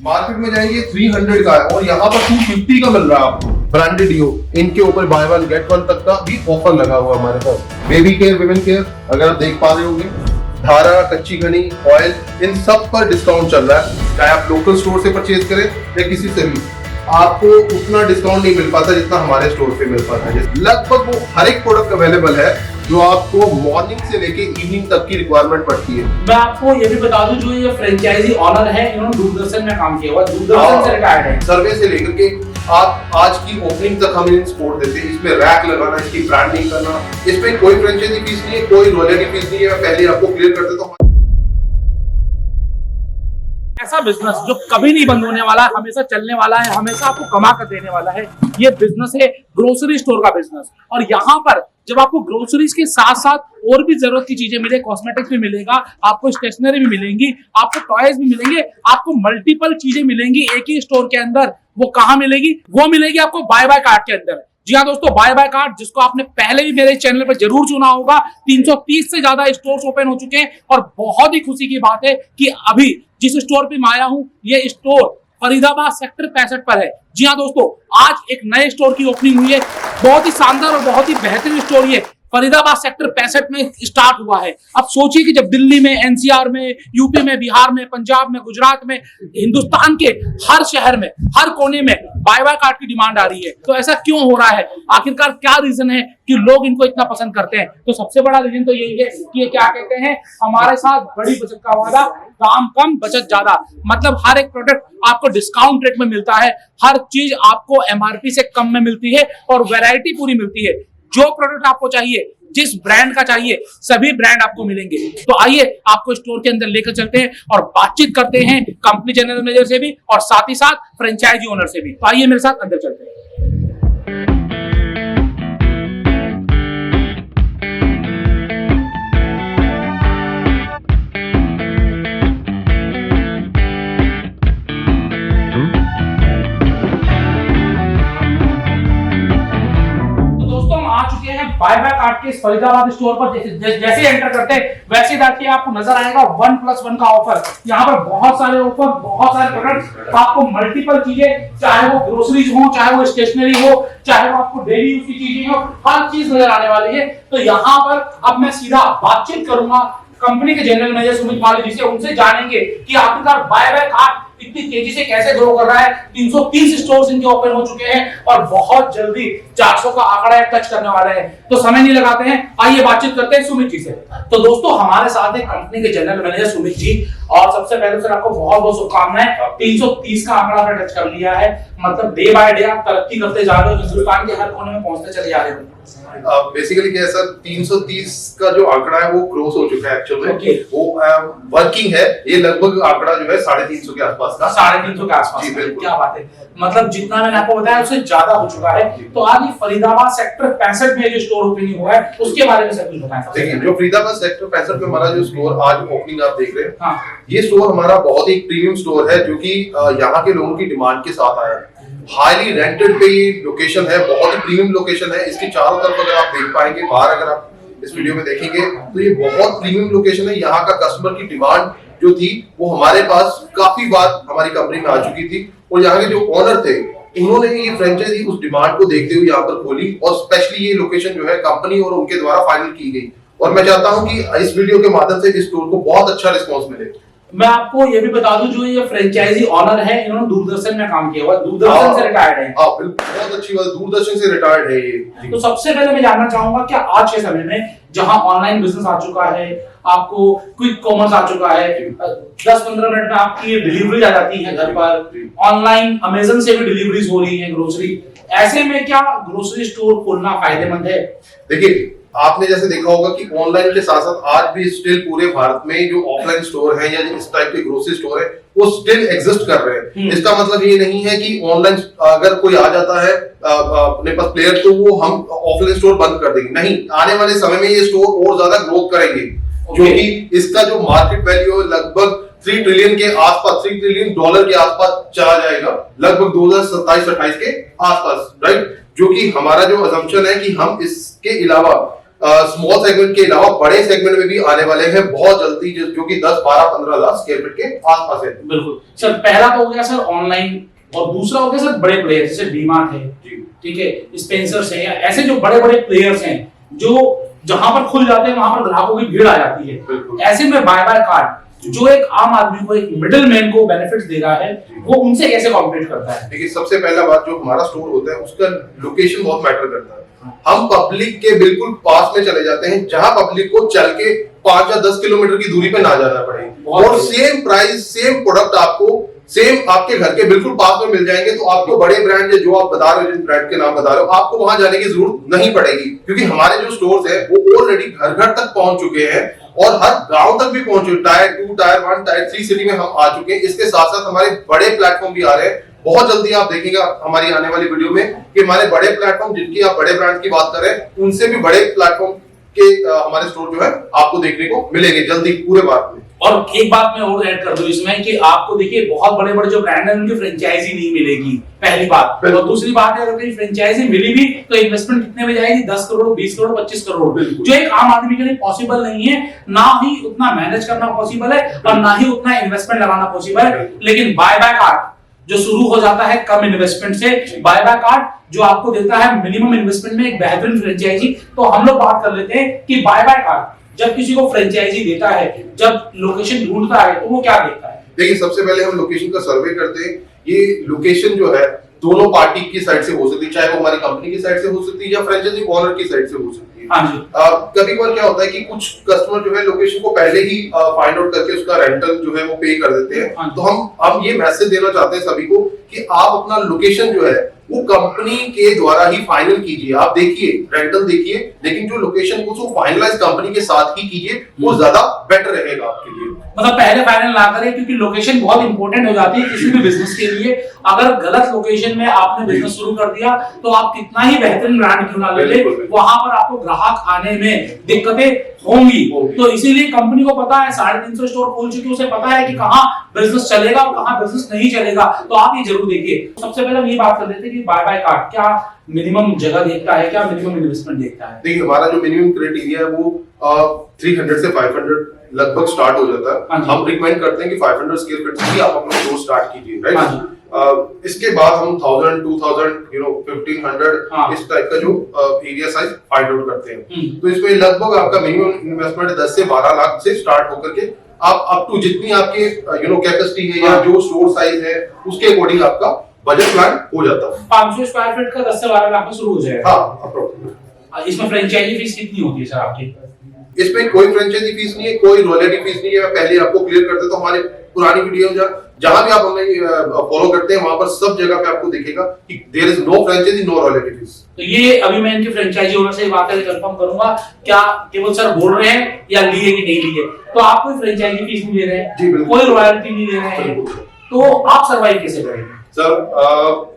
Market में जाएंगे 300 का है और यहाँ पर 250 का मिल रहा है आपको। ब्रांडेड हो, इनके ऊपर बाय वन गेट वन तक का भी ऑफर लगा हुआ हमारे पास। बेबी केयर, विमेन केयर, अगर आप देख पा रहे होंगे, धारा, कच्ची घनी, ऑयल, इन सब पर डिस्काउंट चल रहा है। चाहे आप लोकल स्टोर से परचेज करें या किसी से भी, आपको उतना डिस्काउंट नहीं मिल पाता जितना हमारे स्टोर पे मिल पाता है। लगभग वो हर एक प्रोडक्ट अवेलेबल है जो आपको मॉर्निंग से लेके इवनिंग तक की रिक्वायरमेंट पड़ती है। मैं आपको ये भी बता दूं, जो ये फ्रेंचाइजी ऑनर है, इन्होंने दूरदर्शन में काम किया हुआ, दूरदर्शन से रिटायर्ड है। सर्वे से लेकर के आप आज की ओपनिंग तक हम इन्हें सपोर्ट देते हैं। इसमें रैक लगाना, इसकी ब्रांडिंग करना, इसमें कोई फ्रेंचाइजी फीस नहीं है, कोई रॉयल्टी फीस नहीं है। मैं पहले आपको क्लियर कर देता हूँ। ऐसा बिजनेस जो कभी नहीं बंद होने वाला है, हमेशा चलने वाला है, हमेशा आपको कमा कर देने वाला है, ये बिजनेस है ग्रोसरी स्टोर का बिजनेस। और यहाँ पर जब आपको ग्रोसरीज के साथ साथ और भी जरूरत की चीजें मिले, कॉस्मेटिक्स भी मिलेगा, आपको स्टेशनरी भी मिलेंगी, आपको टॉयज भी मिलेंगे, आपको मल्टीपल चीजें मिलेंगी एक ही स्टोर के अंदर। वो कहाँ मिलेगी? वो मिलेगी आपको बाय बाय कार्ड के अंदर। जी हाँ दोस्तों, बाय बाय कार्ड, जिसको आपने पहले भी मेरे चैनल पर जरूर सुना होगा। 330 से ज्यादा स्टोर्स ओपन हो चुके हैं और बहुत ही खुशी की बात है कि अभी जिस स्टोर पे मैं आया हूँ, ये स्टोर फरीदाबाद सेक्टर 65 पर है। जी हाँ दोस्तों, आज एक नए स्टोर की ओपनिंग हुई है। बहुत ही शानदार और बहुत ही बेहतरीन स्टोर ये फरीदाबाद सेक्टर 65 में स्टार्ट हुआ है। अब सोचिए कि जब दिल्ली में, एनसीआर में, यूपी में, बिहार में, पंजाब में, गुजरात में, हिंदुस्तान के हर शहर में, हर कोने में बाय बाय कार्ड की डिमांड आ रही है, तो ऐसा क्यों हो रहा है? आखिरकार क्या रीजन है कि लोग इनको इतना पसंद करते हैं? तो सबसे बड़ा रीजन तो यही है कि ये क्या कहते हैं, हमारे साथ बड़ी बचत का वादा, दाम कम बचत ज्यादा। मतलब हर एक प्रोडक्ट आपको डिस्काउंट रेट में मिलता है, हर चीज आपको एमआरपी से कम में मिलती है और वैरायटी पूरी मिलती है। जो प्रोडक्ट आपको चाहिए, जिस ब्रांड का चाहिए, सभी ब्रांड आपको मिलेंगे। तो आइए आपको स्टोर के अंदर लेकर चलते हैं और बातचीत करते हैं कंपनी जनरल मैनेजर से भी और साथ ही साथ फ्रेंचाइजी ओनर से भी। तो आइए मेरे साथ अंदर चलते हैं। बाय बाय कार्ड के फरीदाबाद स्टोर पर जैसे एंटर करते हैं वैसे देखिए आपको नजर आएगा 1+1 का ऑफर। यहाँ पर बहुत सारे ऑफर, बहुत सारे प्रोडक्ट्स, आपको मल्टीपल चीजें, चाहे वो ग्रोसरीज हो, चाहे वो स्टेशनरी हो, चाहे वो आपको डेली यूज की चीजें हो, हर चीज नजर आने वाली है। तो यहाँ पर अब मैं सीधा बातचीत करूंगा कंपनी के जनरल मैनेजर सुमित माली जी से। उनसे जानेंगे कि आखिरकार बाय बाय कार्ड इतनी तेजी से कैसे ग्रो कर रहा है। 330 स्टोर्स इनके ओपन हो चुके हैं और बहुत जल्दी 400 का आंकड़ा टच करने वाले हैं। तो समय नहीं लगाते हैं, आइए बातचीत करते हैं सुमित जी से। तो दोस्तों, हमारे साथ है कंपनी के जनरल मैनेजर सुमित जी। और सबसे पहले सर आपको बहुत बहुत शुभकामनाएं। 330 का आंकड़ा आपने टच कर लिया है, मतलब डे बाय डे आप तरक्की करते जा रहे हो, हिंदुस्तान के हर कोने में पहुंचते चले जा रहे हो। बेसिकली क्या है सर, 330 का जो आंकड़ा है वो क्रॉस हो चुका है एक्चुअल में। वो वर्किंग है। ये लगभग आंकड़ा जो है 350 के आसपास का, 350 के आसपास। क्या बात है, मतलब जितना मैंने आपको बताया उससे ज्यादा हो चुका है। तो आज ये फरीदाबाद सेक्टर 65 में जो स्टोर ओपनिंग हुआ है उसके बारे में सब कुछ बताएं। देखिए, जो फरीदाबाद सेक्टर 65 में हमारा जो स्टोर आज ओपनिंग आप देख रहे हैं, हाँ, ये स्टोर हमारा बहुत ही प्रीमियम स्टोर है जो कि यहाँ के लोगों की डिमांड के साथ आया है। हाईली रेंटेड पे ये लोकेशन है, बहुत ही प्रीमियम लोकेशन है। इसके चारों तरफ अगर आप देख पाएंगे, बाहर अगर आप इस वीडियो में देखेंगे तो ये बहुत प्रीमियम लोकेशन है। यहाँ का कस्टमर की डिमांड जो थी वो हमारे पास काफी बार हमारी कंपनी में आ चुकी थी और यहाँ के जो ओनर थे उन्होंने ये फ्रेंचाइजी उस डिमांड को देखते हुए यहाँ पर खोली और स्पेशली ये लोकेशन जो है कंपनी और उनके द्वारा फाइनल की गई। और मैं चाहता हूँ कि इस वीडियो के माध्यम से इस स्टोर को बहुत अच्छा रिस्पॉन्स मिले। मैं आपको ये भी बता दूं, जो ये फ्रेंचाइजी ऑनर है, इन्होंने दूरदर्शन में काम किया हुआ, दूरदर्शन से रिटायर्ड है। हाँ बिल्कुल, बहुत अच्छी बात, दूरदर्शन से रिटायर्ड है ये। तो सबसे पहले मैं जानना चाहूंगा कि आज के समय में जहां ऑनलाइन बिजनेस आ चुका है, आपको क्विक कॉमर्स आ चुका है, 10-15 मिनट में आपकी डिलीवरी आ जाती है घर पर, ऑनलाइन अमेज़न से भी डिलीवरीज हो रही है ग्रोसरी, ऐसे में क्या ग्रोसरी स्टोर खोलना फायदेमंद है? देखिए, आपने जैसे देखा होगा कि ऑनलाइन के साथ साथ आज भी स्टिल पूरे भारत में जो ऑफलाइन स्टोर है या इस टाइप के ग्रोसरी स्टोर है वो स्टिल एग्जिस्ट कर रहे हैं। इसका मतलब ये नहीं है कि ऑनलाइन अगर कोई आ जाता है अपने पास प्लेयर तो वो हम ऑफलाइन स्टोर बंद कर देंगे, नहीं। आने वाले समय में ये स्टोर और ज्यादा ग्रोथ करेंगे क्योंकि इसका जो मार्केट वैल्यू है लगभग 3 ट्रिलियन के आसपास, $3 ट्रिलियन के आसपास चला जाएगा, लगभग 2027-28 के आसपास, राइट। जो कि हमारा जो असम्पशन है कि हम इसके अलावा स्मॉल सेगमेंट के अलावा बड़े सेगमेंट में भी आने वाले हैं बहुत जल्दी, जो कि 10, 12, 15 लाख स्क्वायर फीट के आसपास है। बिल्कुल सर, पहला तो हो गया सर ऑनलाइन, और दूसरा हो गया सर बड़े प्लेयर जैसे डीमार्ट है, ठीक है, स्पेंसर्स है, या ऐसे जो बड़े बड़े प्लेयर्स हैं जो जहां पर खुल जाते हैं वहां पर ग्राहकों की भीड़ आ जाती है। ऐसे में बाय बाय कार्ड जो एक आम आदमी को, एक मिडिल मैन को बेनिफिट्स दे रहा है, वो उनसे कैसे कॉम्पीट करता है? देखिए, सबसे पहला बात, जो हमारा स्टोर होता है उसका लोकेशन बहुत मैटर करता है। हम पब्लिक के बिल्कुल पास में चले जाते हैं, जहां पब्लिक को चल के 5 या 10 किलोमीटर की दूरी पे ना जाना पड़े, और सेम प्राइस, सेम प्रोडक्ट आपको सेम आपके घर के बिल्कुल पास में मिल जाएंगे। तो आपको बड़े ब्रांड जो आप बता रहे हो, जिन ब्रांड के नाम बता रहे हो, आपको वहां जाने की जरूरत नहीं पड़ेगी, क्योंकि हमारे जो स्टोर्स है वो ऑलरेडी घर घर तक पहुंच चुके हैं और हर गांव तक भी पहुंचे। टायर 2, टायर 1, टायर 3 सिटी में हम आ चुके हैं। इसके साथ साथ हमारे बड़े प्लेटफॉर्म भी आ रहे हैं। बहुत जल्दी आप देखेंगे हमारी आने वाली वीडियो में कि हमारे बड़े प्लेटफॉर्म, जिनकी आप बड़े ब्रांड की बात कर रहे हैं, उनसे भी बड़े प्लेटफॉर्म के हमारे स्टोर जो है आपको देखने को मिलेंगे जल्दी पूरे भारत में। और एक बात मैं और ऐड कर दूं इसमें कि आपको देखिए बहुत बड़े बड़े जो ब्रांड हैं उनकी फ्रेंचाइजी नहीं मिलेगी, पहली बात। और दूसरी बात है, अगर कहीं फ्रेंचाइजी मिली भी तो इन्वेस्टमेंट कितने में जाएगी? 10 करोड़, 20 करोड़, 25 करोड़, जो एक आम आदमी के लिए पॉसिबल नहीं है। ना ही उतना मैनेज करना पॉसिबल है और ना ही उतना इन्वेस्टमेंट लगाना पॉसिबल है। लेकिन बाय बाय कार्ड जो शुरू हो जाता है कम इन्वेस्टमेंट से, बाय बाय कार्ड जो आपको देता है मिनिमम इन्वेस्टमेंट में एक बेहतरीन फ्रेंचाइजी। तो हम लोग बात कर लेते हैं कि बाय बाय कार्ड जब किसी को फ्रेंचाइजी देता है, जब लोकेशन ढूंढता है, तो वो क्या देखता है? देखिए, सबसे पहले हम लोकेशन का सर्वे करते हैं। ये लोकेशन जो है दोनों पार्टी की साइड से हो सकती है, चाहे वो हमारी कंपनी की साइड से हो सकती है या फ्रेंचाइजी ओनर की साइड से हो सकती है। हाँ जी। कभी कभार क्या होता है कि कुछ कस्टमर जो है लोकेशन को पहले ही फाइंड आउट करके उसका रेंटल जो है वो पे कर देते हैं। हाँ, तो हम ये मैसेज देना चाहते हैं सभी को कि आप अपना लोकेशन जो है वो कंपनी के द्वारा ही फाइनल कीजिए। आप देखिए, रेंटल देखिए, लेकिन जो लोकेशन को फाइनलाइज कंपनी के साथ ही कीजिए, वो ज्यादा बेटर रहेगा आपके लिए। मतलब पहले फाइनल ना करें, क्योंकि लोकेशन बहुत इंपॉर्टेंट हो जाती है किसी भी बिजनेस के लिए। अगर गलत लोकेशन में आपने बिजनेस शुरू कर दिया तो आप कितना ही बेहतरीन ब्रांड क्यों ना ले ले, वहां पर आपको ग्राहक आने में दिक्कतें होंगी। तो इसीलिए कंपनी को पता है, 350 स्टोर खोल चुकी है, उसे पता है कि कहां बिजनेस चलेगा और कहां बिजनेस नहीं चलेगा। तो आप ये जरूर देखिए। सबसे पहले हम ये बात कर लेते हैं कि बाय बाय कार्ड क्या मिनिमम जगह देखता है, क्या मिनिमम इन्वेस्टमेंट देखता है? देखिए, हमारा जो मिनिमम क्राइटेरिया है वो 300 से 500 लगभग स्टार्ट हो जाता है। हम रिकमेंड करते हैं कि 500 स्क्वायर फीट से ही आप अपना स्टोर स्टार्ट कीजिए, राइट? इसके बाद हम 1000, 2000, 1500 इस टाइप का जो एरिया साइज फाइंड आउट करते हैं। तो इसमें लगभग आपका मिनिमम इन्वेस्टमेंट 10 से 12 लाख से स्टार्ट होकर के आप अप टू जितनी आपकी कैपेसिटी है या जो स्टोर साइज है उसके अकॉर्डिंग आपका बजट प्लान हो जाता है। 500 स्क्वायर फीट का 10 से 12 लाख में शुरू हो जाएगा। हाँ, अप्रोक्सीमेट। इसमें फ्रेंचाइजी फीस कितनी होती है सर आपकी? इसमें कोई फ्रेंचाइजी फीस नहीं है, कोई रॉयल्टी फीस नहीं है। मैं पहले आपको क्लियर कर देता हूं, हमारे पुरानी वीडियो जहां भी आप हमें फॉलो करते हैं वहां पर सब जगह पे आपको दिखेगा कि there is no franchisee, no royalty fees. तो ये अभी मैं इनके फ्रेंचाइजी ओनर से बात करके कंफर्म करूंगा, क्या केवल सर बोल रहे हैं या लिए कि नहीं लिए? तो आप कोई फ्रेंचाइजी फीस नहीं ले रहे हैं, जी बिल्कुल, कोई रॉयल्टी नहीं ले रहे हैं, तो आप सर्वाइव कैसे करेंगे सर?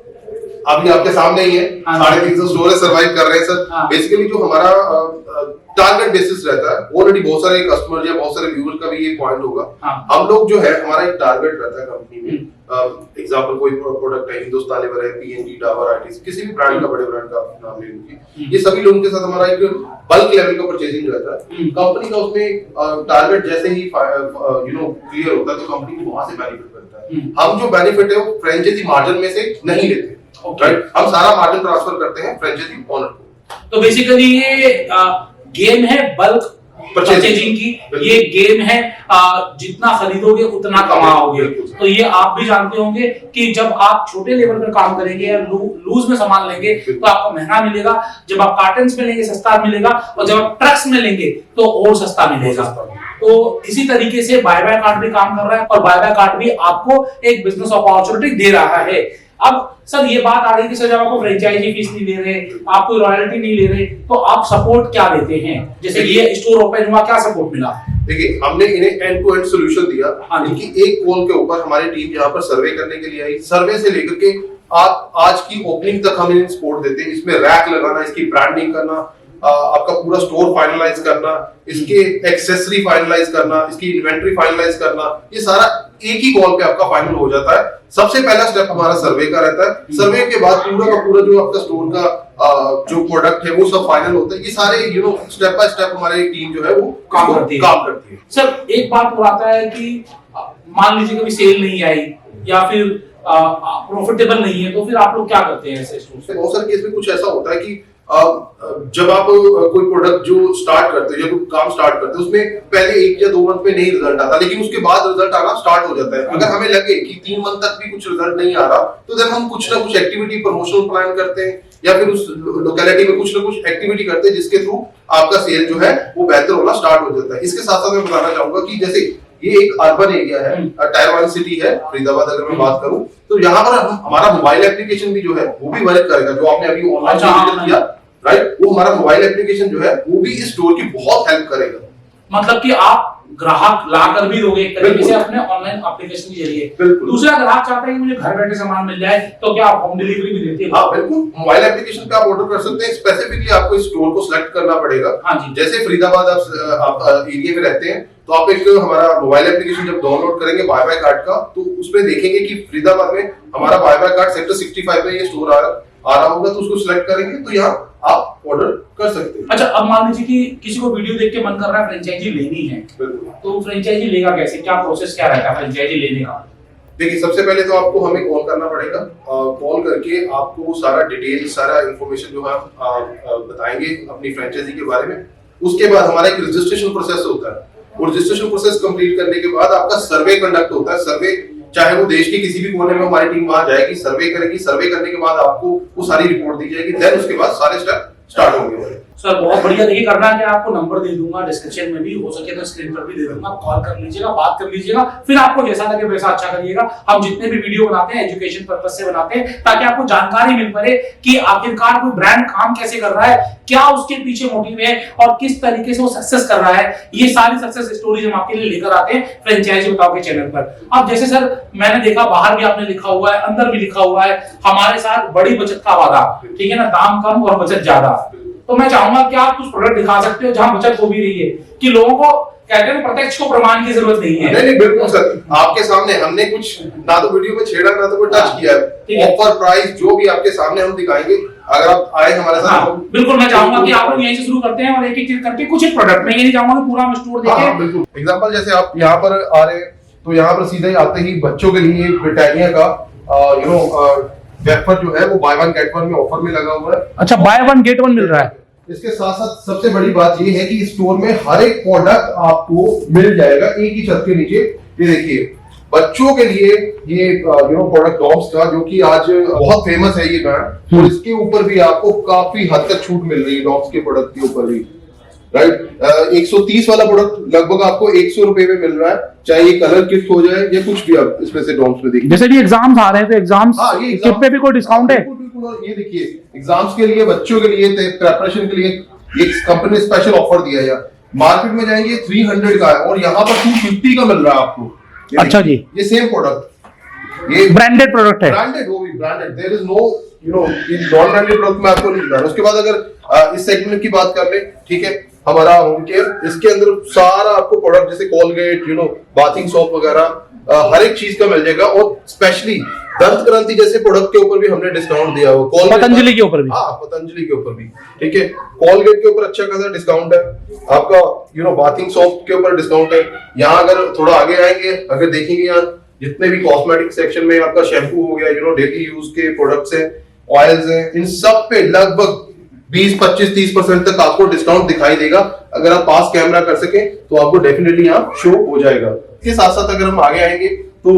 अभी आपके सामने ही है, 350 स्टोर सर्वाइव कर रहे हैं सर। बेसिकली जो हमारा टारगेट बेसिस रहता है, ऑलरेडी बहुत सारे कस्टमर या बहुत सारे व्यूअर का भी ये पॉइंट होगा। हम लोग जो है, हमारा एक टारगेट रहता है कंपनी में। एग्जांपल, कोई प्रोडक्ट है, हिंदुस्तान लेवर है, पीएनजी, डाबर आर्टिस्ट, किसी भी ब्रांड का, बड़े ब्रांड का नाम ले लीजिए, ये सभी लोगों के साथ हमारा एक बल्क लेवल का परचेजिंग रहता है। कंपनी का उसमें टारगेट जैसे ही क्लियर होता है तो कंपनी को वहां से बेनिफिट मिलता है। हम जो बेनिफिट है वो फ्रेंचाइजी मार्जिन में से नहीं लेते, राइट? हम सारा मार्जिन ट्रांसफर करते हैं फ्रेंचाइजी ओनर को। तो बेसिकली ये गेम है बल्क परचेजिंग की, ये गेम है जितना खरीदोगे उतना कमाओगे। तो ये आप भी जानते होंगे कि जब आप छोटे लेवल पर काम करेंगे या लूज में सामान लेंगे तो आपको महंगा मिलेगा, जब आप कार्टन्स में लेंगे सस्ता मिलेगा, और जब आप ट्रक्स में लेंगे तो और सस्ता मिलेगा। तो इसी तरीके से बाय बाय कार्ड भी काम कर रहा है, और बाय बाय कार्ड भी आपको एक बिजनेस अपॉर्चुनिटी दे रहा है। अब सर ये बात आ रही कि सर जब आपको फ्रेंचाइजी फीस नहीं ले रहे, आप कोई रॉयल्टी नहीं ले रहे, तो आप सपोर्ट क्या देते हैं? जैसे ये स्टोर ओपन हुआ, क्या सपोर्ट मिला? देखिए, हमने इन्हें एंड टू एंड सॉल्यूशन दिया। इनकी एक कॉल के ऊपर हमारी टीम यहाँ पर सर्वे करने के लिए आई। सर्वे से लेकर के आज की ओपनिंग तक हम इन्हें सपोर्ट देते हैं। इसमें रैक लगाना, इसकी ब्रांडिंग करना, आपका पूरा स्टोर फाइनलाइज करना, इसके एक्सेसरी फाइनलाइज करना, इसकी इन्वेंटरी फाइनलाइज करना, ये सारा एक ही कॉल पे आपका फाइनल हो जाता है। सबसे पहला स्टेप हमारा सर्वे का रहता है। सर्वे के बाद पूरा का पूरा जो आपका स्टोर का जो प्रोडक्ट है वो सब फाइनल होता है। ये सारे स्टेप बाय स्टेप हमारी टीम जो है वो काम करती है। सर एक बात और आता है कि मान लीजिए कभी सेल नहीं आई या फिर प्रॉफिटेबल नहीं है, तो फिर आप लोग क्या करते हैं ऐसे स्टोर से? बहुत सारे केस में कुछ ऐसा होता है कि जब आप कोई प्रोडक्ट जो स्टार्ट करते हो या कोई काम स्टार्ट करते हो उसमें पहले 1 या 2 मंथ में नहीं रिजल्ट आता, लेकिन उसके बाद रिजल्ट आना स्टार्ट हो जाता है। अगर हमें लगे कि 3 मंथ तक भी कुछ रिजल्ट नहीं आ रहा, तो देन हम कुछ ना कुछ एक्टिविटी प्रमोशनल प्लान करते हैं या फिर उस लोकेलिटी में कुछ ना कुछ एक्टिविटी करते हैं जिसके थ्रू आपका सेल जो है वो बेहतर होना स्टार्ट हो जाता है। इसके साथ साथ मैं बताना चाहूंगा कि जैसे ये एक अर्बन एरिया है, टायर 1 सिटी है फरीदाबाद, अगर मैं बात करूं तो यहाँ पर हमारा मोबाइल एप्लीकेशन भी जो है वो भी वर्क करेगा। जो आपने अभी ऑनलाइन किया राइट, वो हमारा मोबाइल एप्लीकेशन जो है वो भी इस स्टोर की बहुत हेल्प करेगा। मतलब कि आप ग्राहक लाकर भी दोगे एक तरीके से अपने ऑनलाइन एप्लीकेशन के जरिए। दूसरा ग्राहक चाहता है कि मुझे घर बैठे सामान मिल जाए, तो क्या आप होम डिलीवरी भी देते हैं? हाँ बिल्कुल, मोबाइल एप्लीकेशन पे आप ऑर्डर कर सकते हैं। स्पेसिफिकली आपको इस स्टोर को सिलेक्ट करना पड़ेगा। हाँ जी। जैसे फरीदाबाद आप एरिया में रहते हैं तो आप एक हमारा मोबाइल एप्लीकेशन जब डाउनलोड करेंगे बाय बाय कार्ड का, तो उसमें देखेंगे कि फरीदाबाद में हमारा बाय बाय कार्ड सेक्टर 65 में ये स्टोर आ रहा होगा, तो उसको सिलेक्ट करेंगे तो यहाँ आप ऑर्डर कर सकते हैं। अच्छा, अब मान लीजिए कि किसी को वीडियो देख के मन कर रहा है फ्रेंचाइजी लेनी है, तो फ्रेंचाइजी लेगा कैसे? क्या प्रोसेस क्या रहता है फ्रेंचाइजी लेने का? देखिए, सबसे पहले तो आपको हमें कॉल करना पड़ेगा। कॉल करके आपको सारा डिटेल, सारा इंफॉर्मेशन जो है बताएंगे अपनी फ्रेंचाइजी के बारे में। उसके बाद हमारा एक रजिस्ट्रेशन प्रोसेस होता है, और रजिस्ट्रेशन प्रोसेस कंप्लीट करने के बाद आपका सर्वे कंडक्ट होता है। सर्वे चाहे वो देश के किसी भी कोने में हमारी टीम वहां जाएगी, सर्वे करेगी। सर्वे करने के बाद आपको वो सारी रिपोर्ट दी जाएगी, देन उसके बाद सारे स्टेप स्टार्ट होंगे। सर बहुत बढ़िया। देखिए, करना क्या, आपको नंबर दे दूंगा डिस्क्रिप्शन में भी, हो सके तो स्क्रीन पर भी दे दूंगा, कॉल कर लीजिएगा, बात कर लीजिएगा, फिर आपको जैसा लगे वैसा अच्छा करिएगा। हम जितने भी वीडियो बनाते हैं एजुकेशन पर्पस से बनाते हैं, ताकि आपको जानकारी मिल पाए कि आखिरकार कोई ब्रांड काम कैसे कर रहा है, क्या उसके पीछे मोटिव है और किस तरीके से वो सक्सेस कर रहा है। ये सारी सक्सेस स्टोरीज हम आपके लिए लेकर आते हैं फ्रेंचाइजी बताओ के चैनल पर। अब जैसे सर मैंने देखा बाहर भी आपने लिखा हुआ है, अंदर भी लिखा हुआ है, हमारे साथ बड़ी बचत का वादा, ठीक है ना, दाम कम और बचत ज्यादा। तो मैं चाहूंगा कि आप कुछ प्रोडक्ट दिखा सकते हो जहां बचत हो भी रही है, कि लोगों को कहते हैं प्रत्यक्ष को प्रमाण की जरूरत नहीं है। नहीं बिल्कुल सर, आपके सामने हमने कुछ ना तो वीडियो में छेड़ा ना तो कोई टच किया है। ऑफर प्राइस जो भी आपके सामने हम दिखाएंगे, अगर आप आए हमारे साथ। हाँ, बिल्कुल। मैं चाहूंगा कि आप लोग यहीं से शुरू करते हैं और एक एक चीज करके कुछ एक प्रोडक्ट, मैं ये नहीं चाहूंगा कि पूरा हम स्टोर देखें। बिल्कुल। एग्जांपल जैसे आप यहाँ पर आ रहे हैं तो यहाँ पर सीधे आते ही बच्चों के लिए ब्रिटानिया का वेफर जो है वो बाय वन गेट वन में ऑफर में लगा हुआ है। अच्छा, बाय वन गेट वन मिल रहा है। इसके साथ साथ सबसे बड़ी बात ये है कि इस स्टोर में हर एक प्रोडक्ट आपको मिल जाएगा एक ही छत के नीचे। ये देखिए, बच्चों के लिए ये प्रोडक्ट डॉम्स का, जो कि आज बहुत फेमस है ये ब्रांड, और इसके ऊपर भी आपको काफी हद तक छूट मिल रही है डॉम्स के प्रोडक्ट के ऊपर भी, राइट। 130 वाला प्रोडक्ट लगभग आपको 100 रुपए में मिल रहा है, चाहे ये कलर किट हो जाए या कुछ भी। आप इसमें से डॉम्स में देखिए, जैसे भी एग्जाम्स आ रहे हैं तो एग्जाम्स किट पे भी कोई डिस्काउंट है? और ये देखिए, एग्जाम्स के लिए, बच्चों के लिए, प्रिपरेशन के लिए ये कंपनी ने स्पेशल ऑफर दिया है। मार्केट में जाएंगे 300 का है और यहाँ पर 250 का मिल रहा है आपको। अच्छा जी, ये सेम प्रोडक्ट, ये ब्रांडेड प्रोडक्ट है। ब्रांडेड, वो भी branded. There is no non branded product में आपको नहीं मिल रहा है। उसके बाद अगर इस सेगमेंट की बात कर ले, ठीक है, हमारा होम केयर, इसके अंदर सारा आपको प्रोडक्ट जैसे कोलगेट, बाथिंग सोप वगैरह हर एक चीज का मिल जाएगा। और स्पेशली दंत क्रांति जैसे प्रोडक्ट के ऊपर भी हमने डिस्काउंट दिया हुआ। पतंजलि के ऊपर भी, हाँ पतंजलि के ऊपर भी, ठीक है। कोलगेट के ऊपर अच्छा खासा डिस्काउंट है आपका। बाथिंग सोप के ऊपर डिस्काउंट है। यहाँ अगर थोड़ा आगे आएंगे, अगर देखेंगे यहाँ जितने भी कॉस्मेटिक सेक्शन में आपका शैम्पू हो गया, डेली यूज के प्रोडक्ट्स हैं, ऑयल्स हैं, इन सब पे लगभग 20, 25, 30% तक आपको डिस्काउंट दिखाई देगा। अगर आप पास कैमरा कर सके तो आपको डेफिनेटली यहाँ शो हो जाएगा। इसके साथ साथ अगर हम आगे आएंगे तो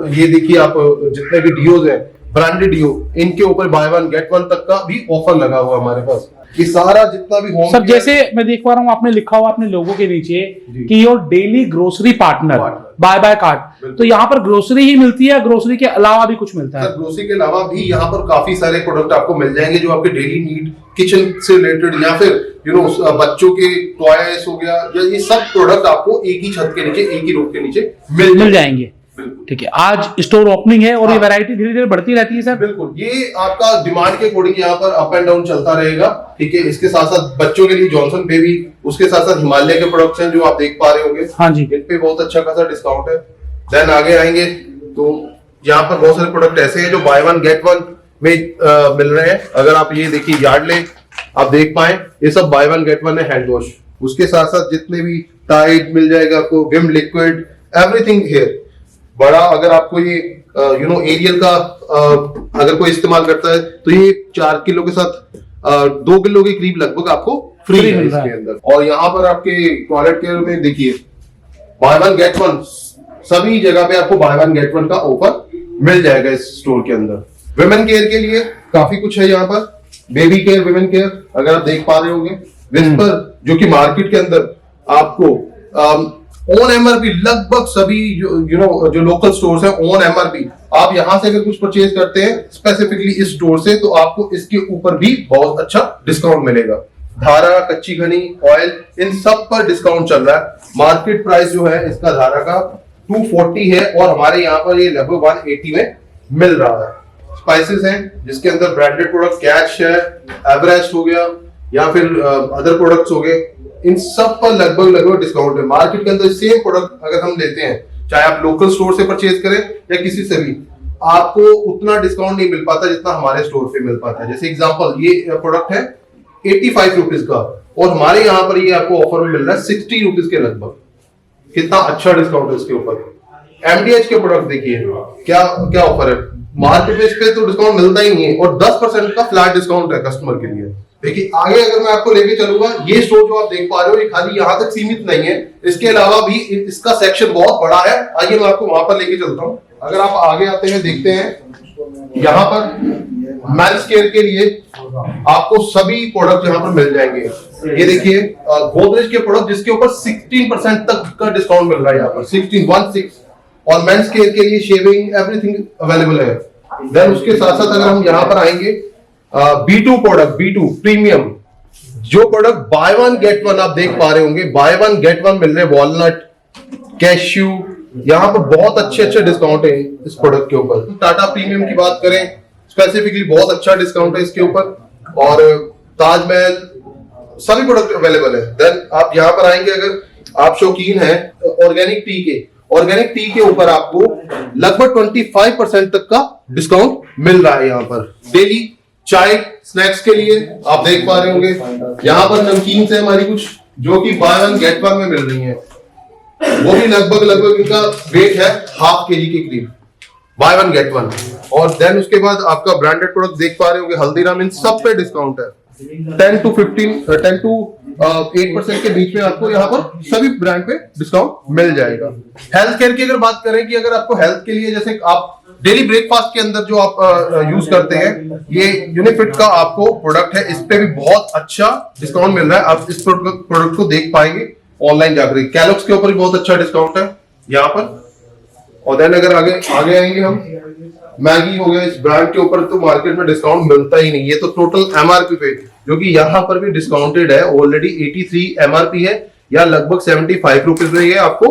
ये देखिए, आप जितने भी डियोज हैं, ब्रांडेड डियो, इनके ऊपर बाय वन गेट वन तक का भी ऑफर लगा हुआ हमारे पास। ये सारा जितना भी होम, सब जैसे मैं देख पा रहा हूँ आपने लिखा हुआ अपने लोगों के नीचे कि your daily grocery partner buy by card, तो यहाँ पर ग्रोसरी ही मिलती है, ग्रोसरी के अलावा भी कुछ मिलता है? ग्रोसरी के अलावा भी यहाँ पर काफी सारे प्रोडक्ट आपको मिल जाएंगे जो आपके डेली नीड, किचन से रिलेटेड, या फिर बच्चों के टॉयज हो गया, या ये सब प्रोडक्ट आपको एक ही छत के नीचे, एक ही रूफ के नीचे मिल जाएंगे। ठीक है, आज स्टोर ओपनिंग है और ये वैरायटी धीरे धीरे बढ़ती रहती है सर? बिल्कुल, ये आपका डिमांड के अकॉर्डिंग यहाँ पर अप एंड डाउन चलता रहेगा, ठीक है। इसके साथ साथ बच्चों के लिए जॉनसन बेबी, उसके साथ साथ हिमालय के प्रोडक्ट्स हैं जो आप देख पा रहे होंगे। हाँ जी, इन पे बहुत अच्छा खासा डिस्काउंट है। देन आगे आएंगे तो यहाँ पर बहुत सारे प्रोडक्ट ऐसे हैं जो बाय वन गेट वन में मिल रहे हैं। अगर आप ये देखिए यार्डले आप देख पाए, ये सब बाय वन गेट वन है हैंड वॉश। उसके साथ साथ जितने भी टाइड मिल जाएगा आपको, विम लिक्विड, एवरीथिंग हियर। बड़ा अगर आपको ये एरियल का अगर कोई इस्तेमाल करता है तो ये 4 किलो के साथ 2 किलो के करीब लगभग आपको फ्री है इसके अंदर। और यहाँ पर आपके टॉयलेट केयर में देखिए बाय वन गेट वन, सभी जगह पे आपको बाय वन गेट वन का ऑफर मिल जाएगा इस स्टोर के अंदर। विमेन केयर के लिए काफी कुछ है यहाँ पर, बेबी केयर, विमेन केयर अगर आप देख पा रहे होंगे। विस्पर जो कि मार्केट के अंदर आपको ऑन एमआरपी लगभग सभी जो लोकल स्टोर्स हैं ऑन एमआरपी, आप यहां से अगर कुछ परचेज करते हैं स्पेसिफिकली इस स्टोर से तो आपको इसके ऊपर भी बहुत अच्छा डिस्काउंट मिलेगा। धारा, कच्ची घनी, ऑयल, इन सब पर डिस्काउंट चल रहा है। मार्केट प्राइस जो है इसका धारा का 240 है और हमारे यहाँ पर ये लगभग 180 में मिल रहा है। स्पाइसेस हैं जिसके अंदर ब्रांडेड प्रोडक्ट कैच है, एवरेस्ट हो गया या फिर अदर प्रोडक्ट्स हो गए, इन सब पर लगभग डिस्काउंट है। मार्केट के अंदर सेम प्रोडक्ट अगर हम लेते हैं, चाहे आप लोकल स्टोर से परचेज करें या किसी से भी, आपको उतना डिस्काउंट नहीं मिल पाता जितना हमारे स्टोर पे मिल पाता है। जैसे एग्जांपल ये प्रोडक्ट है 85 रुपीज का और हमारे यहाँ पर ये आपको ऑफर में मिल रहा है 60 रुपीज के लगभग। कितना अच्छा डिस्काउंट है इसके ऊपर। एमडीएच के प्रोडक्ट देखिए क्या क्या ऑफर है। मार्केट में इस पे तो डिस्काउंट मिलता ही नहीं है और 10% का फ्लैट डिस्काउंट है कस्टमर के लिए। देखिए आगे अगर मैं आपको लेके चलूंगा, ये स्टोर जो आप देख पा रहे हो ये खाली यहाँ तक सीमित नहीं है, इसके अलावा भी इसका सेक्शन बहुत बड़ा है। आइए मैं आपको वहां पर लेके चलता हूँ। अगर आप आगे आते हैं देखते हैं यहाँ पर मेंस केयर के लिए आपको सभी प्रोडक्ट यहाँ पर मिल जाएंगे। ये देखिए गोदरेज के प्रोडक्ट जिसके ऊपर 16% तक का डिस्काउंट मिल रहा है यहाँ पर, 16 और मेंस केयर के लिए शेविंग एवरीथिंग अवेलेबल है। देन उसके साथ साथ अगर हम यहाँ पर आएंगे B2 प्रोडक्ट, B2 प्रीमियम, जो product by one get one आप देख पा रहे होंगे, बाय वन गेट वन मिल रहे, वॉलनट, कैश्यू, यहाँ पर बहुत अच्छे डिस्काउंट है इस प्रोडक्ट के ऊपर। टाटा प्रीमियम की बात करें स्पेसिफिकली बहुत अच्छा डिस्काउंट है इसके ऊपर और ताजमहल सभी प्रोडक्ट अवेलेबल है। देन आप यहाँ पर आएंगे, अगर आप शौकीन हैं ऑर्गेनिक टी के, ऑर्गेनिक टी के ऊपर आपको लगभग 25% तक का डिस्काउंट मिल रहा है। यहाँ पर डेली चाय स्नैक्स के लिए आप देख पा रहे होंगे, यहाँ पर नमकीन से हमारी कुछ जो कि बाय वन गेट वन में मिल रही हैं, वो भी लगभग इनका वेट है ½ kg के करीब, बाय वन गेट वन। और देन उसके बाद आपका ब्रांडेड प्रोडक्ट देख पा रहे होंगे, हल्दीराम, इन सब पे डिस्काउंट है 10 to 8% के बीच में आपको यहाँ पर सभी ब्रांड पे डिस्काउंट मिल जाएगा। हेल्थ केयर की अगर बात करें कि अगर आपको हेल्थ के लिए जैसे आप डेली ब्रेकफास्ट के अंदर जो आप यूज करते हैं, ये यूनिफिट का आपको प्रोडक्ट है, इस पे भी बहुत अच्छा डिस्काउंट मिल रहा है। आप इस प्रोडक्ट को देख पाएंगे ऑनलाइन जाकर। कैलोग्स के ऊपर भी बहुत अच्छा डिस्काउंट है यहाँ पर। और देन अगर आगे आएंगे हम, मैगी हो गया, इस ब्रांड के ऊपर तो मार्केट में डिस्काउंट मिलता ही नहीं, ये तो टोटल एमआरपी पे, जो कि यहाँ पर भी डिस्काउंटेड है, ऑलरेडी 83 एमआरपी है या लगभग 75 रुपीज में ये आपको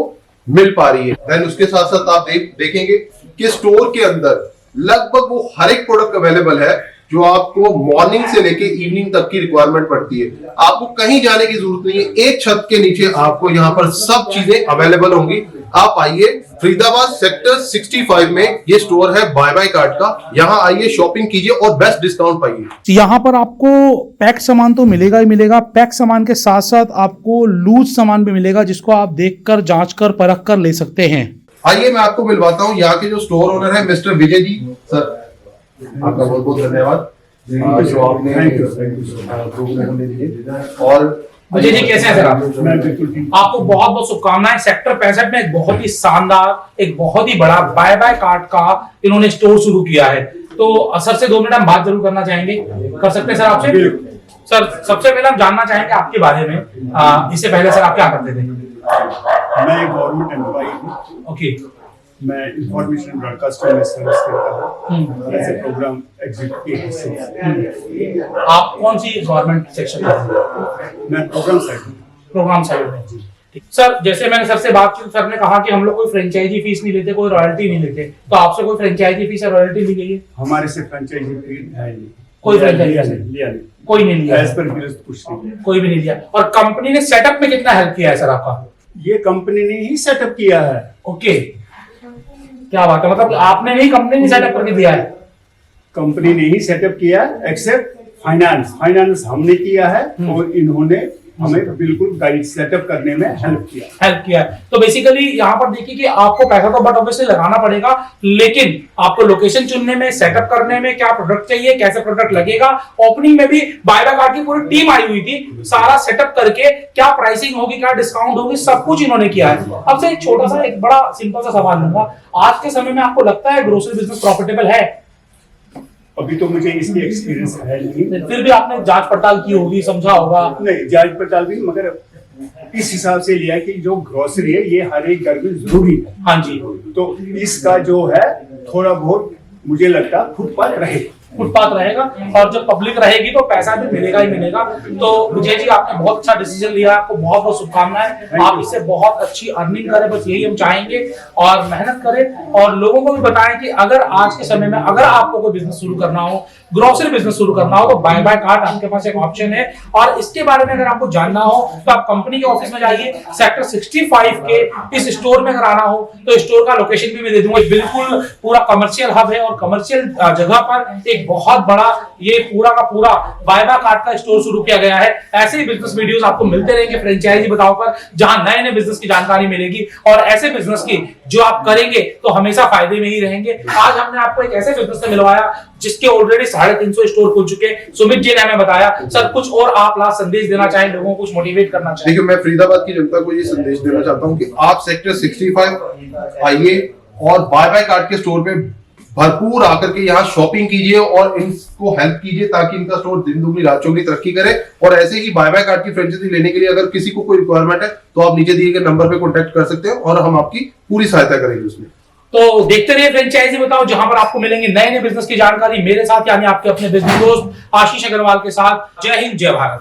मिल पा रही है। देन उसके साथ साथ आप देखेंगे कि स्टोर के अंदर लगभग वो हर एक प्रोडक्ट अवेलेबल है जो आपको मॉर्निंग से लेके इवनिंग तक की रिक्वायरमेंट पड़ती है। आपको कहीं जाने की जरूरत नहीं है, एक छत के नीचे आपको यहाँ पर सब चीजें अवेलेबल होंगी। आप आइए, फरीदाबाद सेक्टर 65 में ये स्टोर है बाय कार्ड का। यहाँ आइए, शॉपिंग कीजिए और बेस्ट डिस्काउंट पाइए। यहाँ पर आपको पैक सामान तो मिलेगा ही मिलेगा, पैक सामान के साथ साथ आपको लूज सामान भी मिलेगा जिसको आप देखकर, जांच कर, परख कर ले सकते हैं। आइए मैं आपको मिलवाता हूँ यहाँ के जो स्टोर ओनर है मिस्टर विजय जी। सर आपका बहुत बहुत धन्यवाद जो आपने प्रोग्राम ले लिए। और विजय जी कैसे हैं सर आप? आपको बहुत बहुत शुभकामनाएं। सेक्टर 65 में एक बहुत ही शानदार, एक बहुत ही बड़ा बाय कार्ड का इन्होंने स्टोर शुरू किया है। तो सर से 2 मिनट हम बात जरूर करना चाहेंगे, कर सकते हैं सर आपसे? सर सबसे पहले हम जानना चाहेंगे आपके बारे में, इससे पहले सर आप क्या करते थे? मैं गवर्नमेंट एम्प्लॉई हूँ। ओके। मैं इंफॉर्मेशन ब्रॉडकास्टिंग में सर्विस करता हूँ एज ए प्रोग्राम एग्जीक्यूटिव। आप कौन सी गवर्नमेंट सेक्शन में? मैं प्रोग्राम साइड में। प्रोग्राम साइड में जी। सर जैसे मैंने सर से बात की, सर ने कहा कि हम लोग कोई फ्रेंचाइजी फीस नहीं लेते, कोई रॉयल्टी नहीं लेते, तो आपसे कोई फ्रेंचाइजी फीस या रॉयल्टी ली गई है? हमारे से फ्रेंचाइजी फी है नहीं, कोई फ्रेंचाइजी लिया नहीं, कोई नहीं लिया, एज पर कुछ नहीं, कोई भी नहीं लिया। और कंपनी ने सेटअप में कितना हेल्प किया है सर आपका? ये कंपनी ने ही सेटअप किया है। ओके, क्या बात है, मतलब आपने नहीं, कंपनी ने सेटअप करके दिया है? कंपनी ने ही सेटअप किया है, एक्सेप्ट फाइनेंस हमने किया है और इन्होंने हमें बिल्कुल गाइड सेटअप करने में हेल्प किया है। तो बेसिकली यहाँ पर देखिए कि आपको पैसा तो बट ऑब्वियसली लगाना पड़ेगा, लेकिन आपको लोकेशन चुनने में, सेटअप करने में, क्या प्रोडक्ट चाहिए, कैसे प्रोडक्ट लगेगा, ओपनिंग में भी बायबैक आर्ट की पूरी टीम आई हुई थी, सारा सेटअप करके क्या प्राइसिंग होगी, क्या डिस्काउंट होगी, सब कुछ इन्होंने किया है। अब से एक छोटा सा, एक बड़ा सिंपल सा सवाल लूंगा, आज के समय में आपको लगता है ग्रोसरी बिजनेस प्रॉफिटेबल है? अभी तो मुझे इसकी एक्सपीरियंस है नहीं, फिर भी आपने जांच पड़ताल की होगी, समझा होगा। नहीं जांच पड़ताल भी, मगर इस हिसाब से लिया कि जो ग्रोसरी है ये हर एक घर में जरूरी है। हाँ जी, तो इसका जो है थोड़ा बहुत मुझे लगता है फुटपाथ रहेगा, और जब पब्लिक रहेगी तो पैसा भी मिलेगा ही मिलेगा। तो विजय जी, आपने बहुत अच्छा डिसीजन लिया, आपको बहुत बहुत शुभकामनाएं, आप इससे बहुत अच्छी अर्निंग करें, बस यही हम चाहेंगे, और मेहनत करें और लोगों को भी बताएं कि अगर आज के समय में अगर आपको कोई बिजनेस शुरू करना हो, ग्रोसरी बिजनेस शुरू करना हो, तो बायबैक आर्ट आपके पास एक ऑप्शन है। और इसके बारे में अगर आपको जानना हो तो आप कंपनी के ऑफिस में जाइए, सेक्टर 65 के इस स्टोर में अगर आना हो तो स्टोर का लोकेशन भी मैं दे दूंगा। बिल्कुल पूरा कमर्शियल हब है और कमर्शियल जगह पर एक बहुत बड़ा ये पूरा का पूरा बायबैक आर्ट का स्टोर शुरू किया गया है। ऐसे ही बिजनेस वीडियोस आपको मिलते रहेंगे फ्रेंचाइजी बताओ पर, जहां नए नए बिजनेस की जानकारी मिलेगी और ऐसे बिजनेस की जो आप करेंगे तो हमेशा फायदे में ही रहेंगे। आज हमने आपको एक ऐसे बिजनेस से मिलवाया जिसके ऑलरेडी 350 स्टोर खुल चुके। सुमित जी ने हमें बताया। सर, कुछ और आप लास्ट संदेश देना चाहें, लोगों को कुछ मोटिवेट करना चाहें? देखिए, मैं फरीदाबाद की जनता को ये संदेश देना चाहता हूँ कि आप सेक्टर 65 आइए और बायबैक आर्ट के स्टोर पे भरपूर आकर के यहाँ शॉपिंग कीजिए और इनको हेल्प कीजिए ताकि इनका स्टोर दिन दुगनी रात चौगनी तरक्की करे। और ऐसे ही बायबैक आर्ट की फ्रेंचाइजी लेने के लिए अगर किसी को कोई रिक्वायरमेंट है तो आप नीचे दिए गए नंबर पे कॉन्टैक्ट कर सकते हैं और हम आपकी पूरी सहायता करेंगे उसमें। तो देखते रहिए फ्रेंचाइजी बताओ, जहां पर आपको मिलेंगे नए नए बिजनेस की जानकारी मेरे साथ, यानी आपके अपने बिजनेस दोस्त आशीष अग्रवाल के साथ। जय हिंद, जय भारत।